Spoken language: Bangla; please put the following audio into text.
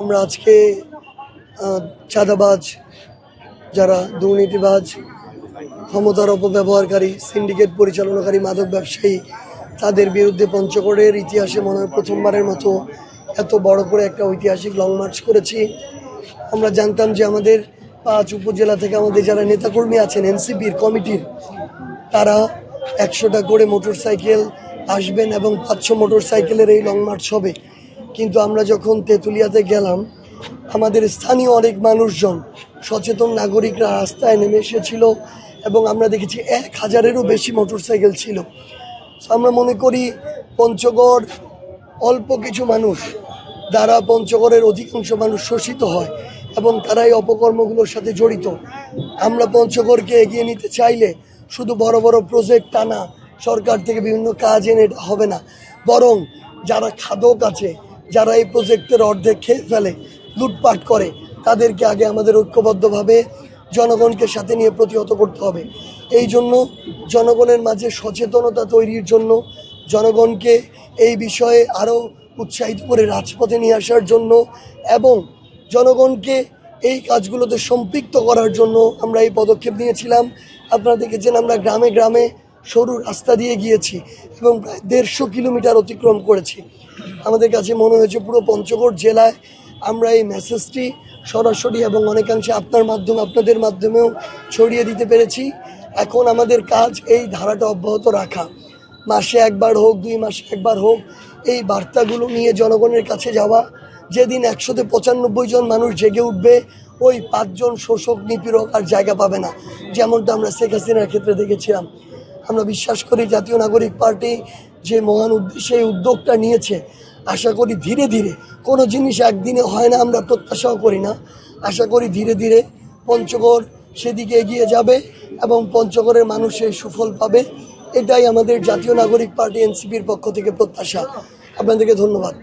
আমরা আজকে চাঁদাবাজ, যারা দুর্নীতিবাজ, ক্ষমতার অপব্যবহারকারী, সিন্ডিকেট পরিচালনাকারী, মাদক ব্যবসায়ী, তাদের বিরুদ্ধে পঞ্চগড়ের ইতিহাসে মনে হয় প্রথমবারের মতো এত বড় করে একটা ঐতিহাসিক লং মার্চ করেছি। আমরা জানতাম যে আমাদের 5 উপজেলা থেকে আমাদের যারা নেতাকর্মী আছেন এনসিপির কমিটির, তারা 100টা করে মোটরসাইকেল আসবেন এবং 500 মোটরসাইকেলের এই লং মার্চ হবে। কিন্তু আমরা যখন তেঁতুলিয়াতে গেলাম, আমাদের স্থানীয় অনেক মানুষজন, সচেতন নাগরিকরা রাস্তায় নেমে এসেছিল এবং আমরা দেখেছি 1000-এরও বেশি মোটরসাইকেল ছিল। আমরা মনে করি পঞ্চগড় অল্প কিছু মানুষ দ্বারা পঞ্চগড়ের অধিকাংশ মানুষ শোষিত হয় এবং তারাই অপকর্মগুলোর সাথে জড়িত। আমরা পঞ্চগড়কে এগিয়ে নিতে চাইলে শুধু বড় বড় প্রজেক্ট টানা, সরকার থেকে বিভিন্ন কাজ এনে এটা হবে না, বরং যারা খাদক আছে, যারা এই প্রজেক্টের অর্ধেক খেয়ে ফেলে, লুটপাট করে, তাদেরকে আগে আমাদের ঐক্যবদ্ধভাবে জনগণকে সাথে নিয়ে প্রতিহত করতে হবে। এই জন্য জনগণের মাঝে সচেতনতা তৈরির জন্য, জনগণকে এই বিষয়ে আরও উৎসাহিত করে রাজপথে নিয়ে আসার জন্য এবং জনগণকে এই কাজগুলোতে সম্পৃক্ত করার জন্য আমরা এই পদক্ষেপ নিয়েছিলাম। আপনারা দেখেছেন আমরা গ্রামে গ্রামে সরু রাস্তা দিয়ে গিয়েছি এবং প্রায় 150 কিলোমিটার অতিক্রম করেছি। আমাদের কাছে মনে হয়েছে পুরো পঞ্চগড় জেলায় আমরা এই মেসেজটি সরাসরি এবং অনেকাংশে আপনাদের মাধ্যমেও ছড়িয়ে দিতে পেরেছি। এখন আমাদের কাজ এই ধারাটা অব্যাহত রাখা, মাসে একবার হোক, 2 মাসে একবার হোক, এই বার্তাগুলো নিয়ে জনগণের কাছে যাওয়া। যেদিন 195 জন মানুষ জেগে উঠবে, ওই 5 জন শোষক নিপীড়ক আর জায়গা পাবে না, যেমনটা আমরা শেখ হাসিনার ক্ষেত্রে দেখেছিলাম। আমরা বিশ্বাস করি জাতীয় নাগরিক পার্টি যে মহান উদ্দেশ্যে এই উদ্যোগটা নিয়েছে, আশা করি ধীরে ধীরে, কোনো জিনিস একদিনে হয় না, আমরা প্রত্যাশাও করি না, আশা করি ধীরে ধীরে পঞ্চগড় সেদিকে এগিয়ে যাবে এবং পঞ্চগড়ের মানুষ এই সুফল পাবে। এটাই আমাদের জাতীয় নাগরিক পার্টি এনসিপির পক্ষ থেকে প্রত্যাশা। আপনাদেরকে ধন্যবাদ।